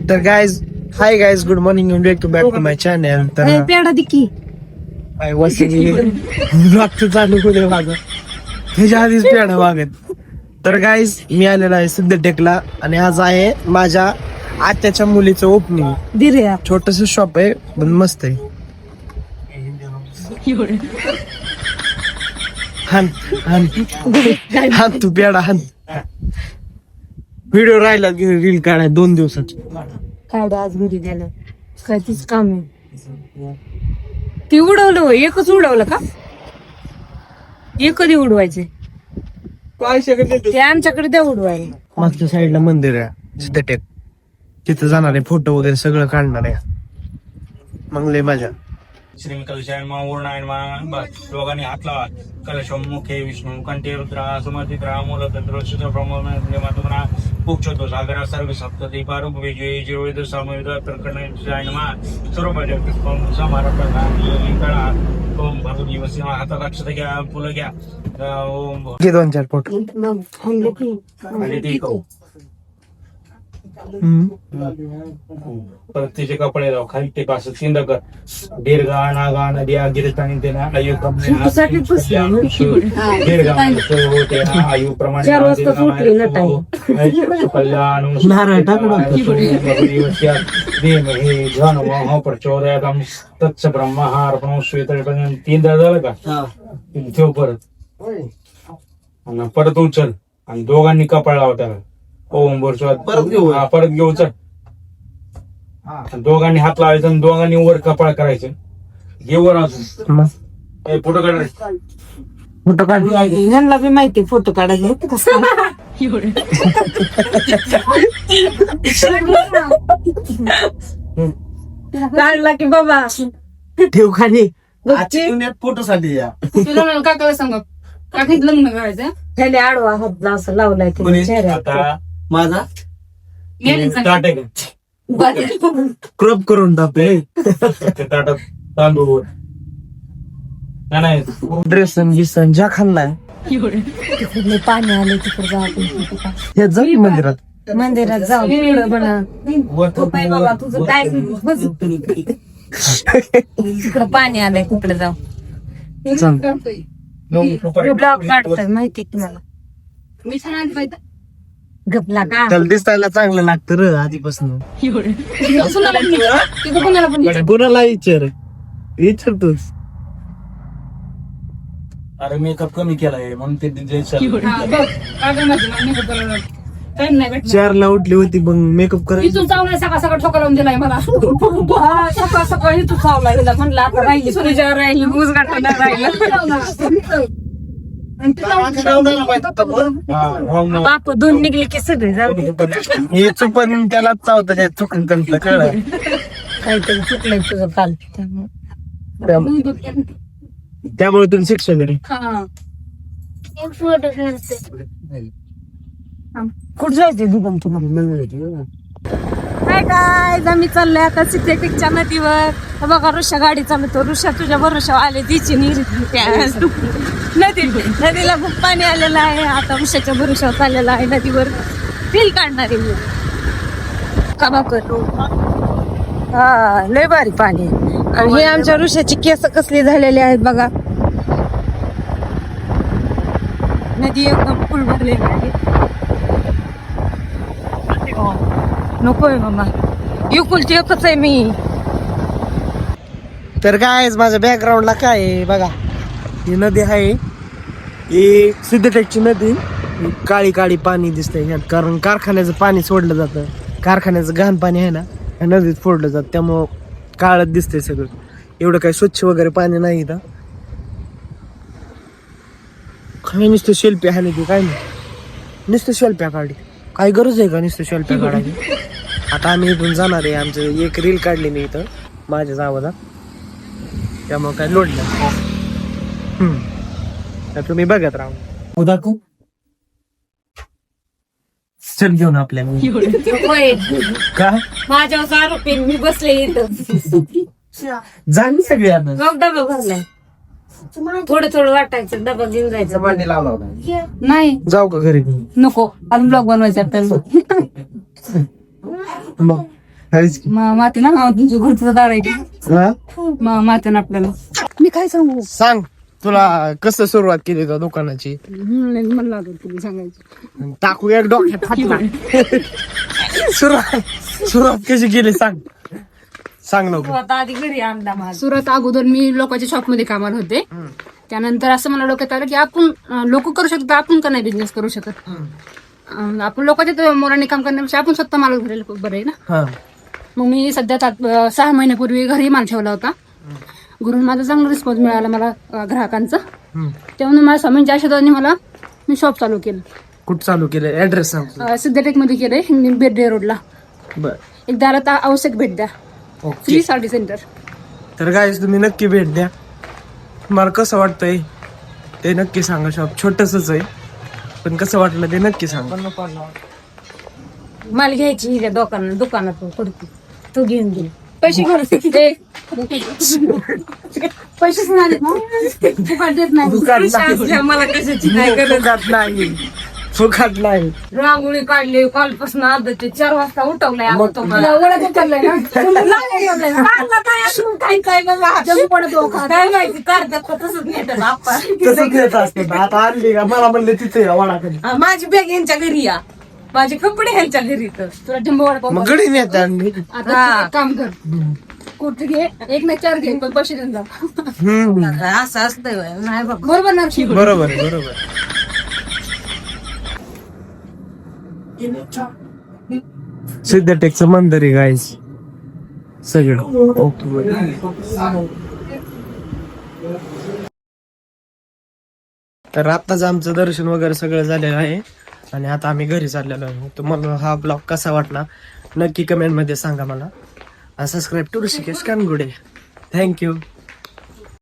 तर guys hi guys good morning and welcome back to my channel. तर पेढा दिकी काय ब्लॉगचं चालू होते माझं त्याच्या आधीच पेढा मागत. तर गाईज मी आलेलो आहे सिद्धटेकला आणि आज आहे माझ्या आत्याच्या मुलीचं ओपनिंग. दिरे छोटस शॉप आहे पण मस्त आहे. हान हान हान तू पेढा हान. व्हिडिओ राहिला रील काढाय 2 दिवसात. काय आज घरी गेलं काय तीच काम आहे. ती उडवलं होय, एकच उडवलं का? एक कधी उडवायचे ते आमच्याकडे द्या उडवायला. मागच्या साईडला मंदिर आहे सिद्धटेक, तिथं जाणार आहे, फोटो वगैरे सगळं काढणार आहे. मग लय मजा. श्री कलशायनमा ओर्णायनमा बस दोघांनी हात लावा. कलशम मुखे विष्णू कंठे रुद्रा सुमतित्रा मूलतंत्र शुद्ध ब्रह्मना पुक्षतो सागरा सर्व सप्तती पारुप विजय जीवेद सामवेद प्रकरणमा सर्व माझ्या पुष्पम समारंभा कळा ओम भगवती वसिंह हातात अक्षत घ्या, फुलं घ्या. ओम घे 2-4 फोटो. आणि ते परत तिचे कपडे लाव खाली ते पास चिंद कर दीर्घा नागा नद्या गिरतानी ते ना आयु होते ना आयु प्रमाणे नारळ टाकून प्रचोदयातम तत्स ब्रह्महार्पण श्वेत 3दा झालं का ठेव परत उचल आणि दोघांनी कपाळ लाव त्याला. ओम बोलतो परत घेऊ चल. दोघांनी हात लावायचा आणि दोघांनी वर कपाळ करायचं. घेऊन अजून फोटो काढ. फोटो काढ. ह्यांना बी माहिती फोटो काढायचे कसं. काढला की बाबा ठेव खाली. फोटो साठी या तुला काकाला सांग काकीच लग्न करायचं त्याला आडवा हात असं लावलाय आता माझा ताट आहे का क्रॉप करून टाकले ते ताटात तांदूळ नाही ड्रेस गिसन ज्या खाल्लाय. तिकडे पाणी आले तिकडे जाऊ जाऊ मंदिरात जाऊ बाबा तुझं काय तिकडे पाणी आलंय तिकडे जाऊ. ब्लॉग काढतोय माहिती तुम्हाला. मी छान गपला का त्याला दिसायला चांगलं लागतं र आधीपासून. कोणाला विचारतोच. अरे मेकअप कमी केलाय म्हणून ते 4ला उठली होती मग मेकअप करायचं. इथून चावलाय सकाळ सकाळ ठोका लावून दिलाय मला. सकाळ सकाळ इथून चावलाय म्हणलं आता राहिली सुरेजावर राहिली ऊस गाठवणार राहिलं. बाप 2 निघले की सगळे जाऊ. हे चुकून त्याला चावतं चुकून त्यांचं कळलं काहीतरी चुकलंय तुझं काल त्यामुळे तुम्ही शिक्षण आहे. कुठं जायचंय दुकान तुम्हाला? काय काय आम्ही चाललोय आता सिद्धटेकच्या नदीवर. बघा ऋषा गाडी चालवतो. ऋषा तुझ्या बरोबर आले तिची नदीला खूप पाणी आलेलं आहे. आता ऋषाच्या भरोशावर चाललेला आहे नदीवर रील काढणार आहे कामा करू. हा लय भारी पाणी. आणि हे आमच्या ऋषाची केस कसली झालेली आहेत बघा. नदी एकदम फुल भरलेली आहे. नकोय मामा एकुलती एकच आहे मी. तर काय माझ्या बॅकग्राऊंडला काय आहे बघा. ही नदी आहे, ही सिद्धटेकची नदी. काळी काळी पाणी दिसतंय ह्यात कारण कारखान्याचं पाणी सोडलं जातं. कारखान्याचं घाण पाणी आहे ना ह्या नदीत फोडलं जातं त्यामुळं काळच दिसतंय सगळं. एवढं काही स्वच्छ वगैरे पाणी नाही इथं. काय नुसतं शेल्फ्या आहे ना काय नाही नुसतं शेल्फ्या काढली. काही गरज आहे का नुसतं शेल्फ्या काढायची. आता आम्ही इथून जाणार आहे. आमचं एक रील काढली मी इथं माझ्याच आवाजात त्यामुळे काय लोड नाही. तर तुम्ही बघत राहा दाखवू चल घेऊन आपल्या का माझ्यावर आरोपी मी बसले इथं झाली सगळी आता. मग डबा भरलाय. थोडं थोडं वाटायचं डबा घेऊन जायचं. नाही जाऊ का घरी नको अजून ब्लॉग बनवायचा आपल्याला. मग आहेच की. माती ना तुमच्या घरचं दार आहे हा? माती ना आपल्याला मी काय सांगू सांग तुला कसं सुरुवात केली त्या दुकानाची म्हणलं लागत तुला सांगायचं टाकू एक डोक्यात हात. सुरुवात कशी केली सांग नको. आधी घरी आणला माझा सुरत अगोदर मी लोकांच्या शॉप मध्ये कामाला होते. त्यानंतर असं मला डोक्यात आलं की आपण लोक करू शकतो आपण का नाही बिझनेस करू शकत. आपण लोकांच्या मोराने काम करण्यापेक्षा आपण स्वतः माल घालायला बरं आहे ना. हा. मग मी सध्या 6 महिन्यापूर्वी घरी माल ठेवला होता. घरून माझा चांगला रिस्पॉन्स मिळाला मला ग्राहकांचा. त्यामुळे माझ्या स्वामींच्या आशीर्वादाने मला मी शॉप चालू केलं. कुठं चालू केलं ऍड्रेस सांग. सिद्धटेक मध्ये केलंय हिंगणी बेडे रोडला. बर एकदा आला तर आवश्यक भेट द्या. ओके. Free sari centre. तर गाईस तुम्ही नक्की भेट द्या. मला कसं वाटतंय ते नक्की सांगा. शॉप छोटसच आहे पण कसं वाटलं ते नक्की सांगा. माल घ्यायची त्या दुकानात पडते तू घेऊन घे पैसे पैसेच नाही फुकट देत नाही. मला कशाची काय गरज नाही फुकट नाही. रांगोळी काढली कालपासून अर्धा ते 4 वाजता उठवलाय. काय माहिती करतात तसंच नेतात. तसंच येत असतं. आता आणली का मला म्हणले तिथे या वडाकडे. माझी बॅग यांच्या घरी या माझे कपडे ह्यांच्या घरी तर तुला डिंबवड मग गडी नेत आणली. आता एक काम कर कुठे घे 1 नाही 4 घे पण पैसे देऊन जा. असं असतंय नाही बरोबर ना. बरोबर आहे बरोबर. सिद्धटेकचं मंदिर आहे गाईस सगळं. ओके. तर आत्ताच आमचं दर्शन वगैरे सगळं झालेलं आहे आणि आता आम्ही घरी चाललेलो आहे. तुम्हाला हा ब्लॉग कसा वाटला नक्की कमेंट मध्ये सांगा मला. Subscribe to Rishikesh Kangude. Thank you.